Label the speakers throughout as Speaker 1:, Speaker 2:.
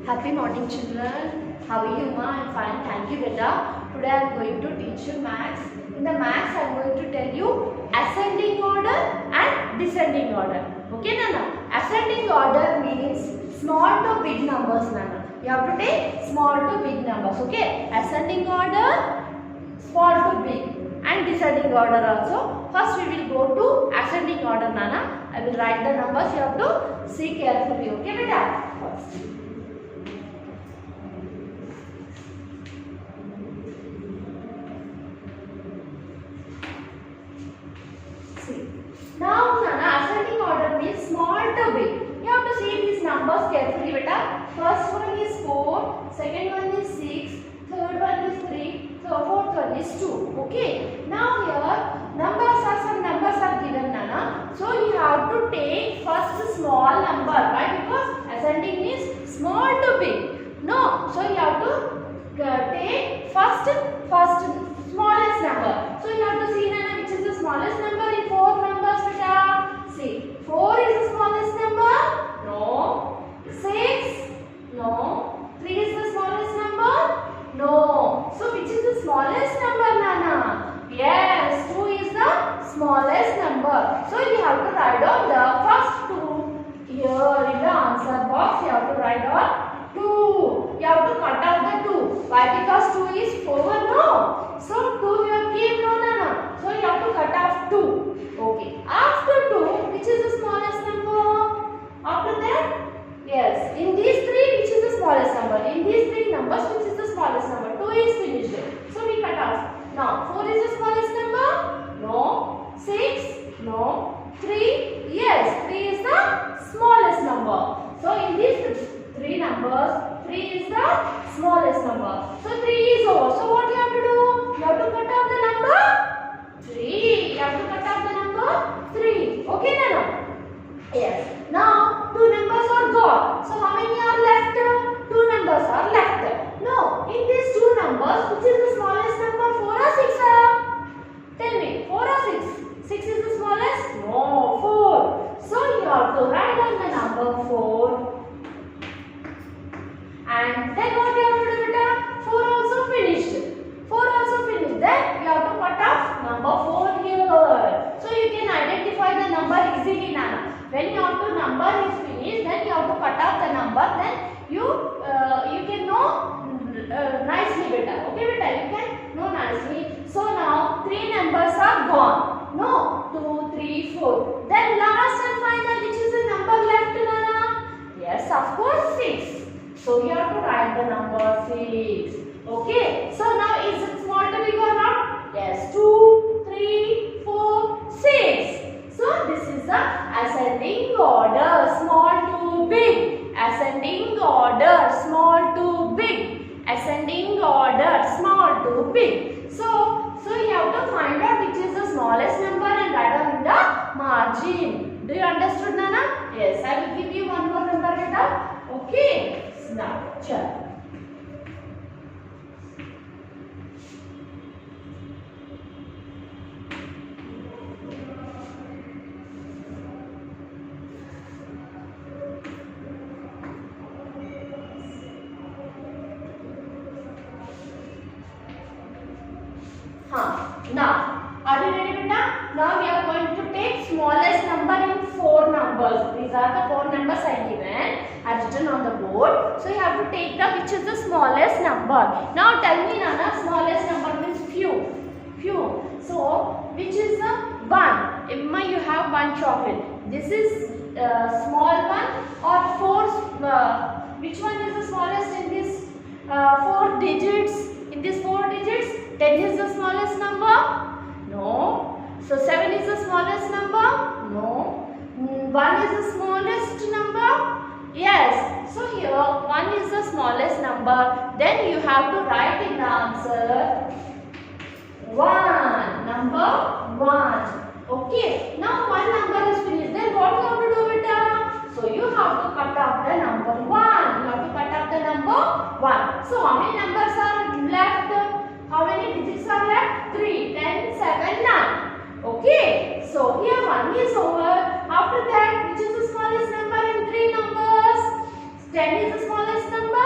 Speaker 1: Happy morning, children. How are you, ma? I'm fine. Thank you, beta. Today I'm going to teach you maths. In the maths, I'm going to tell you ascending order and descending order. Okay, Nana? Ascending order means small to big numbers, Nana. You have to take small to big numbers. Okay? Ascending order, small to big, and descending order also. First, we will go to ascending order, Nana. I will write the numbers. You have to see carefully. Okay, beta? First. Now, Nana, ascending order means small to big. You have to see these numbers carefully, beta. First one is 4, second one is 6, third one is 3, fourth one is 2. Okay. Now here some numbers are given, Nana. So you have to take first small number. Why? Because ascending means small to big. No. So you have to take first smallest number. So you have to see, Nana, which is the smallest number in 4 numbers, beta. See, 4 is the smallest number? No. 6? No. 3 is the smallest number? No. So which is the smallest number, Nana? Yes, 2 is the smallest number. So you have to write down the first 2 here in the answer box. You have to write down 2. You have to cut out the 2. Why? Because 2 is 4, no. So 2 you have keep, no, Nana. So you have to cut off 2. Okay. After 2, which is the smallest number? After that? Yes. In these 3, which is the smallest number? In these 3 numbers, which is the smallest number? 2 is finished. So we cut off. Now 4 is the smallest number? No. 6? No. 3? Yes. 3 is the smallest number. So in these 3 numbers, 3 is the smallest number. So 3 is over. So what you have to do? You have to cut off the number 3. You have to cut off the number 3. Okay, Nana? Yes. Now 2 numbers are gone. So how many are left? 2 numbers are left. No. In these 2 numbers, which is the smallest number? 4 or 6? Tell me. 4 or 6? 6 is the smallest? No. 4. So you have to write down the number 4. And then what you have to do, beta? 4 also finished. 4 also finished. Then you have to cut off number 4 here. So you can identify the number easily, Nana. When your number is finished, then you have to cut off the number. Then you can know nicely, beta. Okay, beta. You can know nicely. So now 3 numbers are gone. No, 2, 3, 4. Then last and final, which is the number left, Nana? Yes, of course, 6. So you have to write the number 6. Okay. So now is it small to big or not? Yes. 2, 3, 4, 6. So this is the ascending order, small to big. Ascending order, small to big. Ascending order, small to big. So you have to find out which is the smallest number and write down in the margin. Do you understood, Nana? Yes. I will give you one more number, beta. Okay. Now, check. Now, are you ready, beta? Now we are going to take smallest number in 4 numbers. These are the 4 numbers I given. I written on the board. So you have to take the which is the smallest number. Now tell me, Nana, smallest number means few. So which is the 1? If you have 1 chocolate, this is small one or 4. Which one is the smallest in this 4 digits? In these 4 digits, 10 is the smallest number? No. So 7 is the smallest number? No. 1 is the smallest number? Yes. So here 1 is the smallest number. Then you have to write in the answer 1. Number 1. Okay. Now 1 number is finished. Then what you have to do, beta? So you have to cut off the number 1. You have to cut off the number 1. So how many numbers are left? How many digits are left? 3, 10, 7, 9. Okay. So here 1 is over. After that, which is the smallest number in 3 numbers? 10 is the smallest number?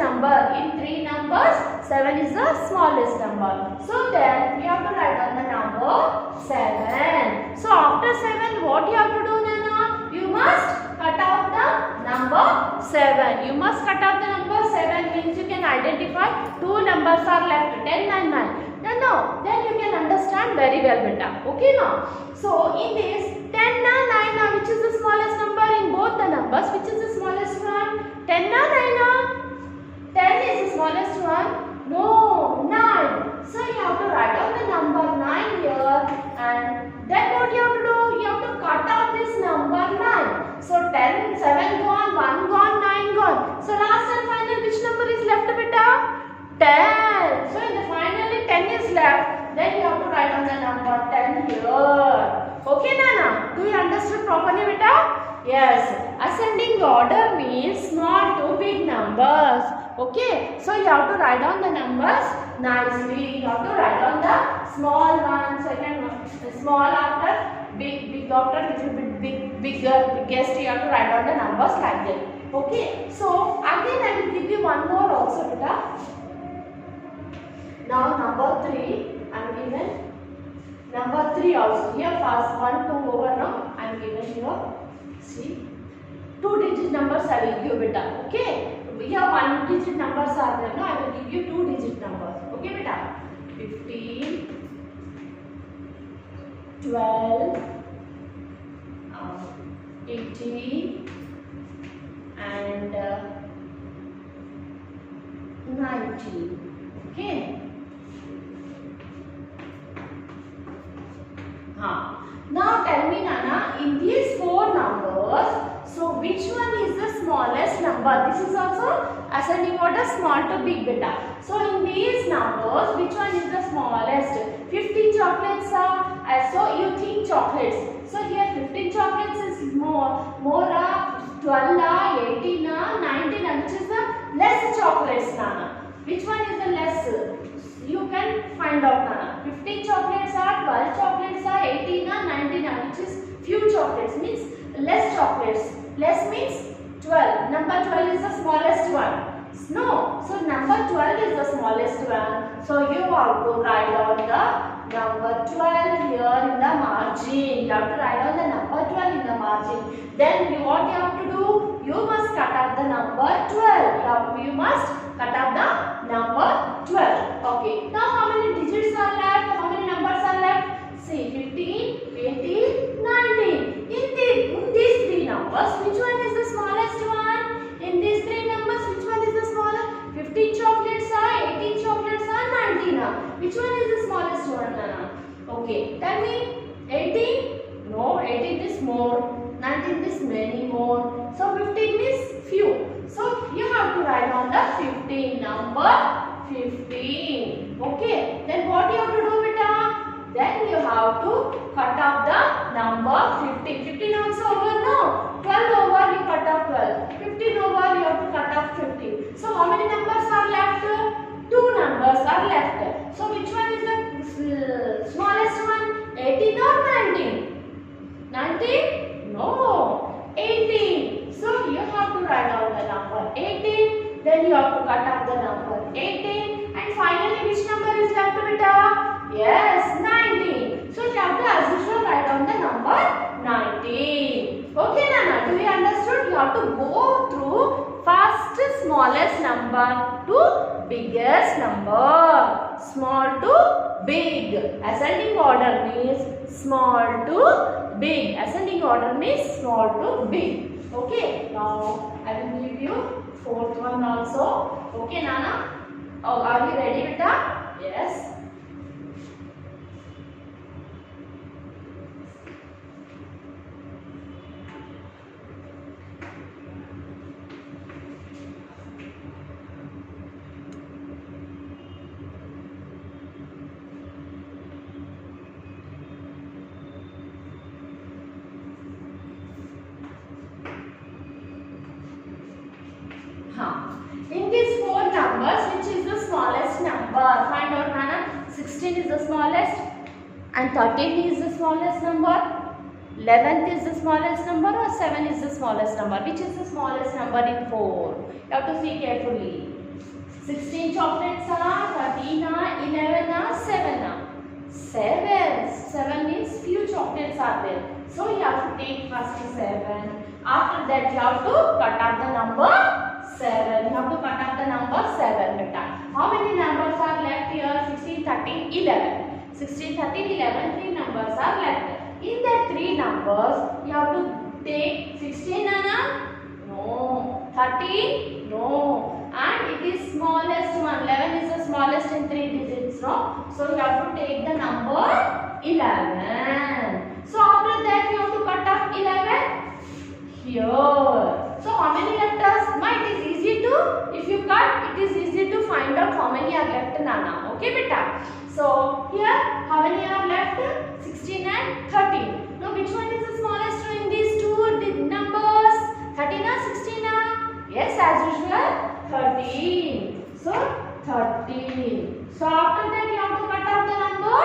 Speaker 1: number. In 3 numbers, 7 is the smallest number. So then we have to write down the number 7. So after 7, what you have to do, Nana? You must cut out the number 7. You must cut out the number 7 means you can identify 2 numbers are left, 10 and 9. Then you can understand very well, beta. Okay now. So in this 10 na 9 na, which is the smallest number in both the numbers? Which is the smallest one? 10 na 9 na? 10 is the smallest one. No, 9. So you have to write down the number 9 here, and then what you have to do? You have to cut out this number 9. So 10, 7 gone, 1 gone, 9 gone. So last and final, which number is left, beta? 10. So in the finally 10 is left. Then you have to write down the number 10 here. Okay, Nana? Do you understand properly, beta? Yes. Ascending order means small to big numbers. Okay. So you have to write down the numbers nicely. You have to write down the small one, second one, small after big, big after little bit big, bigger, biggest. You have to write down the numbers like that. Okay. So again I will give you one more also, beta. Now number 3, I am given number 3 also. Here first 1, 2 over now. I am given here. See, 2-digit numbers I will give, beta. Okay. Here 1-digit numbers are there. Now I will give you 2-digit numbers. Okay, beta. 15, 12, 18, and 19. Okay. Now tell me, Nana, in these 4 numbers, so which one is the smallest number? This is also ascending order, small to big, beta. So in these numbers, which one is the smallest? 15 chocolates are, so you think chocolates. So here 15 chocolates is more 12, 18, 19, which is the less chocolates, Nana. Which one is the less? You can find out, Nana. 15 chocolates are, 12 chocolates are, 18 or 19 are, which is few chocolates, means less chocolates. Less means 12. Number 12 is the smallest one. No. So number 12 is the smallest one. So you have to write down the number 12 here in the margin. You have to write down the number 12 in the margin. Then what you have to do? You must cut out the number 12. You must cut out the number 12. Okay. Now how many digits are left? How many numbers are left? See, 15, 18, 19. In these 3 numbers, which one is the smallest one? In these 3 numbers, which one is the smallest? 15 chocolates are, 18 chocolates are, 19 are. Which one is the smallest one, Nana? Okay. Tell me, 18? No, 18 is more. 19 is many more. So 15 is few. So you have to write on the 15 number 15. Okay. Then what you have to do, beta? Then you have to cut off the number 15. 15 also over, no. 12 over you cut off 12. 15 over you have to cut off 15. So how many numbers are left? 2 numbers are left. So which one is the smallest one? 18 or 19? 19? No. 18. So you have to write down the number 18. Then you have to cut off the number 18. And finally which number is left, beta? Yes, 19. So you have to as usual write down the number 19. Okay, Nana, do you understood? You have to go through first smallest number to biggest number. Small to big. Ascending order means small to big. Ascending order means small to big. Okay, now I will give you 4th one also. Okay, Nana? Oh, are you ready, beta? Yes. In these 4 numbers, which is the smallest number? Find out, Nana. 16 is the smallest, and 13 is the smallest number. 11th is the smallest number, or 7 is the smallest number? Which is the smallest number in 4? You have to see carefully. elements are there. So you have to take first 7. After that you have to cut out the number 7. You have to cut out the number 7 beta. How many numbers are left here? 16, 13, 11. 16, 13, 11. 3 numbers are left. In that 3 numbers, you have to take 16 Nana? No. 13? No. And it is smallest one. 11 is the smallest in 3 digits. No. So you have to take the number 11. So after that you have to cut off 11 here. So how many left us? It is easy to, if you cut, it is easy to find out how many are left Nana. Okay beta. So here how many are left? 16 and 13. Now which one is the smallest in these two numbers? 13 or 16? Yes, as usual 13. So 13. So after that you have to cut off the number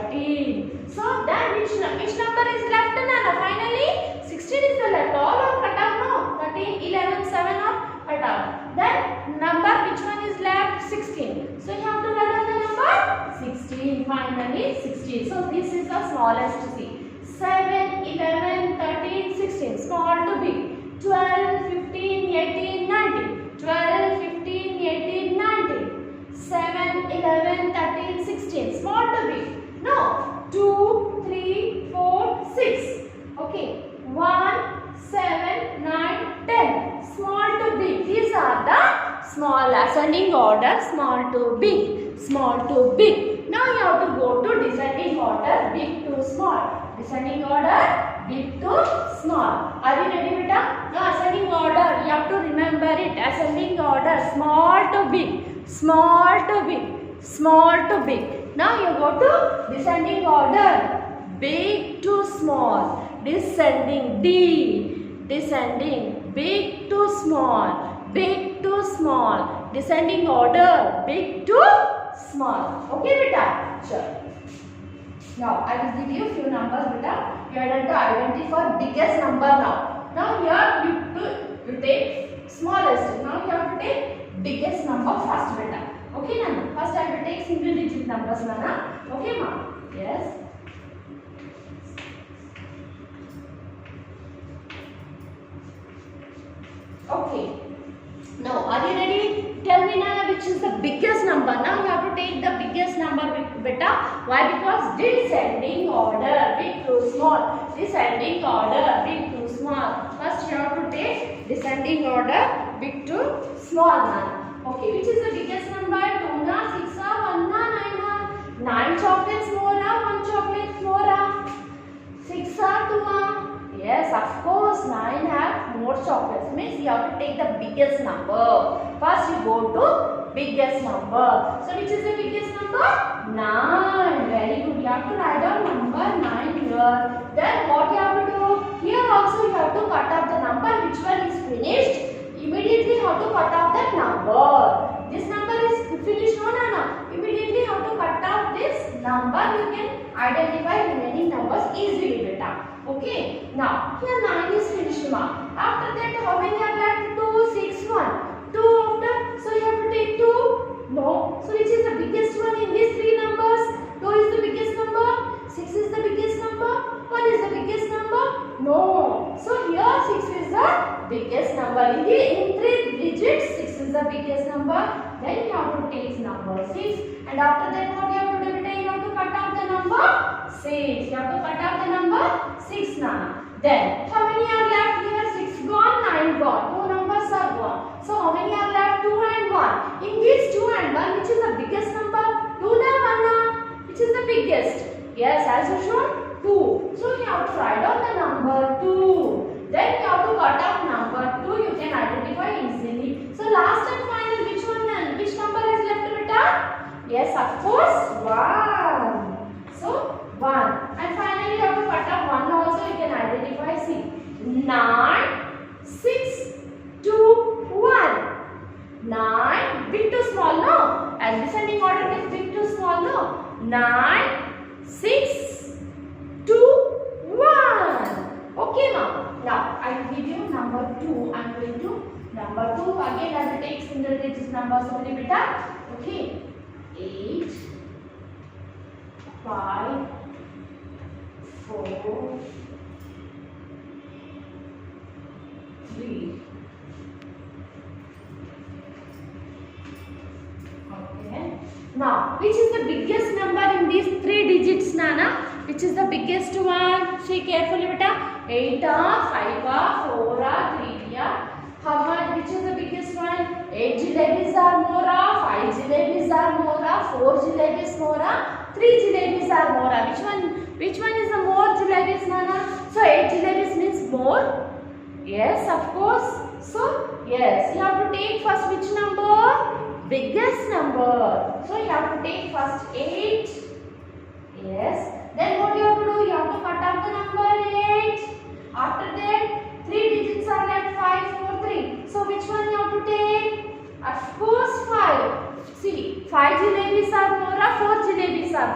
Speaker 1: 13. So then which number is left Nana? Finally 16 is the left. All are cut off. No. 13, 11, 7 are cut off. Then number which one is left? 16. So you have to write down the number 16. Finally 16. So this is the smallest C. 7, 11, 13, 16. Small to big. 12, 15, 18, 19. 12, 15, 18, 19. 7, 11, 13, 16. Small to big. No. 2, 3, 4, 6. Okay. 1, 7, 9, 10. Small to big. These are the small ascending order. Small to big. Small to big. Now you have to go to descending order. Big to small. Descending order. Big to small. Are you ready beta? Now ascending order. You have to remember it. Ascending order. Small to big. Small to big. Small to big. Now you go to descending order. Big to small. Descending D. Descending. Big to small. Big to small. Descending order. Big to small. Okay beta? Sure. Now I will give you few numbers beta. You have to identify biggest number now. Now here you take smallest. Now you have to take biggest number first beta. Okay Nana? First I will take single digit numbers Nana. Okay ma? Yes. Okay. Now, are you ready? Tell me now which is the biggest number. Now you have to take the biggest number beta. Why? Because descending order, big to small. Descending order, big to small. First you have to take descending order, big to small. Okay, which is the biggest number? 2 na, 6 na, 1 na, 9 na. 9 chocolates more, 1 chocolate more. 6 are 2. Yes, of course, 9 have more chocolates. Means you have to take the biggest number. First you go to biggest number. So which is the biggest number? 9. Very good. You have to write down number 9 here. Then what you have to do? Here also you have to cut off the number. Which one is finished? Immediately you have to cut off that number. This number is finished. No. Immediately you have to cut off this number. You can identify remaining numbers easily beta. Okay. Now here 9 is finished ma. After that how many are left? 2, 6, 1. 2 after. So you have to take 2. No. So which is the biggest one in these 3 numbers? 2 is the biggest number. 6 is the biggest number. 1 is the biggest number. No. So here 6 is the biggest number. In 3 digits 6 is the biggest number. Then you have to take number 6. And after that what you have to do? You have to cut out the number 6. You have to cut out the number 6 now. Then how many are left here? 6 gone, 9 gone. 2 numbers are gone. So how many are left? 2 and 1. In these 2 and 1, which is the biggest number? 2 na 1 na. Which is the biggest? Yes, as usual 2. So you have to write down the number 2. Then you have to cut out number 2. You can identify easily. So last and final, which one? Which number is left beta? Yes, of course 1. So 1. And finally you have to cut off 1 also. You can identify. See, 9, 6, 2, 1. 9, big to small, no? And descending order is big to small, no? 9, 6, 2, 1. Okay, ma'am. Now I will give you number 2. I am going to number 2. Again I will take single digit numbers only beta. Okay. 8, 5, 4, 3. Okay. Now, which is the biggest number in these 3 digits, Nana? Which is the biggest one? See carefully, beta. 8, 5, 4, 3. How much? Which is the biggest one? 8 jalebis are more, 5 jalebis are more, 4 jalebis more, 3 jalebis are more. Which one? Which one is the more jalebis, Nana? So 8 jalebis means more. Yes, of course. So yes, you have to take first which number? Biggest number. So you have to take first 8. Yes. Then what you have to do? You have to cut off the number 8. After that, 3 digits are left, 5, 4, 3. So which one you have to take? Of course 5. See, 5 jalebis are more, 4 jalebis are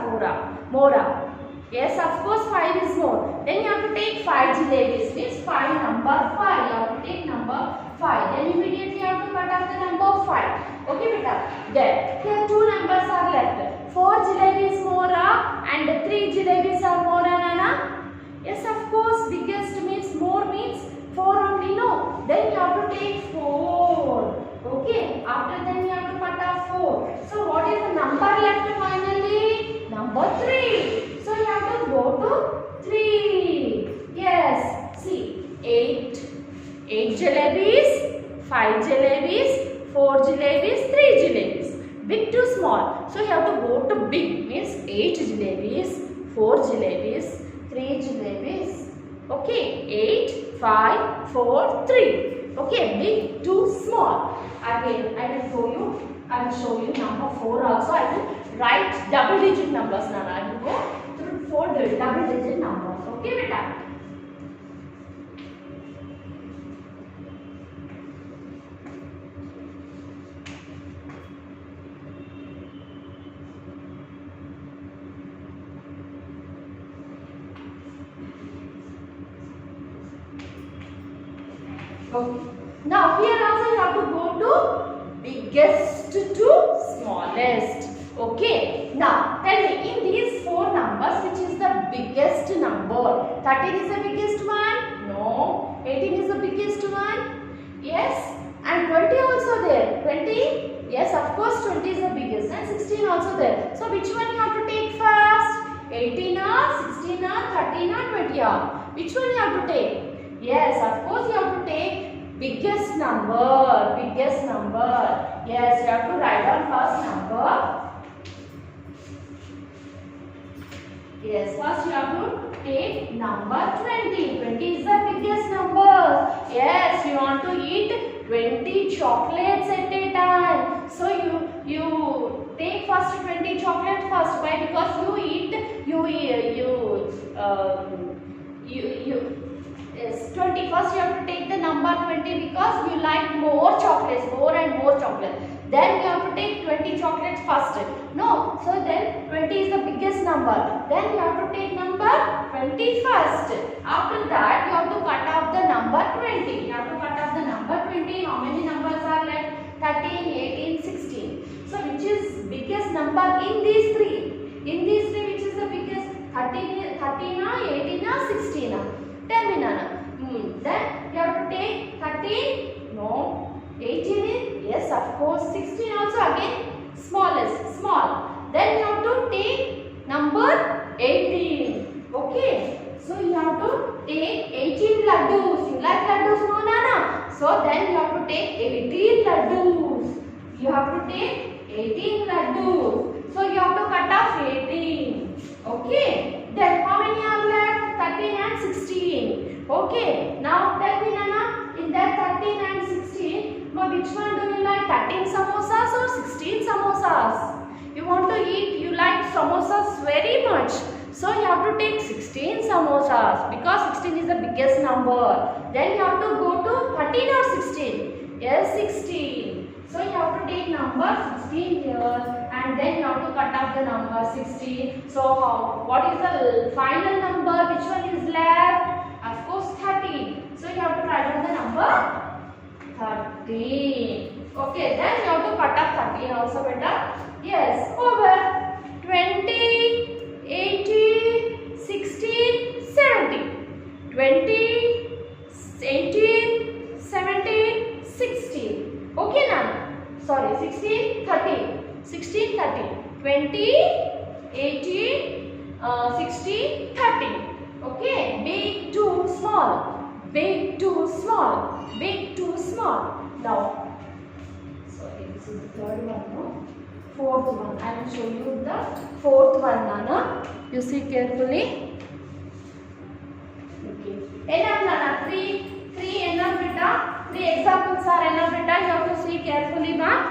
Speaker 1: more. Yes, of course 5 is more. Then you have to take 5 jalebis. Means 5 number 5. You have to take number 5. Then immediately you have to cut off the number 5. Okay, beta. Then here 2 numbers are left. 4 jalebis more and 3 jalebis are more, Nana. Yes, of course. Biggest means more means 4 only, no. Then you have to take 4. Okay. After then you have to cut off 4. So what is the number left finally? Number 3. So you have to go to 3. Yes. See, 8 jalebis, 5 jalebis, 4 jalebis, 3 jalebis. Big to small. So you have to go to big. Means 8 jalebis, 4 jalebis, 3 jalebis. Okay. 8, 5, 4, 3. Okay. Big to small. Again, I will show you number 4 also. I will write double digit numbers, Nana. I will go through 4 double digit numbers. Okay, beta. Okay. Now here also you have to go to biggest to smallest. Okay. Now tell me, in these 4 numbers, which is the biggest number? 13 is the biggest one? No. 18 is the biggest one? Yes. And 20 also there. 20? Yes, of course 20 is the biggest. And 16 also there. So which one you have to take first? 18 or 16 or 13 or 20 or? Which one you have to take? Yes, of course you have to take biggest number. Biggest number. Yes, you have to write down first number. Yes, first you have to take number 20. 20 is the biggest number. Yes, you want to eat 20 chocolates at a time. So you take first 20 chocolates first. Why? Because yes, 20. First you have to take the number 20 because you like more chocolates, more and more chocolates. Then you have to take 20 chocolates first. No, so then 20 is the biggest number. Then you have to take number 20 first. After that you have to cut off the number 20. You have to cut off the number 20. How many numbers are left? 13, 18, 16. So which is biggest number in these 3? In these 3, which is the biggest? 13, 18, 16. Tell me, Nana. Then you have to take 13. No. 18 is? Yes, of course. 16 also again smallest. Small. Then you have to take number 18. Okay. So you have to take 18 laddus. You like laddus, no, Nana? So then you have to take 18 laddus. You have to take 18 laddus. So you have to cut off 18. Okay. Then how many are left? 13 and 16. Okay. Now tell me, Nana, in that 13 and 16, which one do you like? 13 samosas or 16 samosas? You want to eat, you like samosas very much. So you have to take 16 samosas because 16 is the biggest number. Then you have to go to 13 or 16? Yes, 16. So you have to take number 16 here and then you have to cut off the number 16. So what is the final number? Which one is left? Of course 13. So you have to write down the number 13. Okay, then you have to cut off 13 also, beta. Yes, over 20, 18, 16, 16, 13. 20, 18, 16, 13. Okay, big to small, big to small, big to small. Now, sorry, this is the third one, no? Fourth one. I will show you the fourth one, Nana. You see carefully. Okay. Enough, Nana. Three enough, beta. Three examples are enough, beta. You have to see carefully, ma.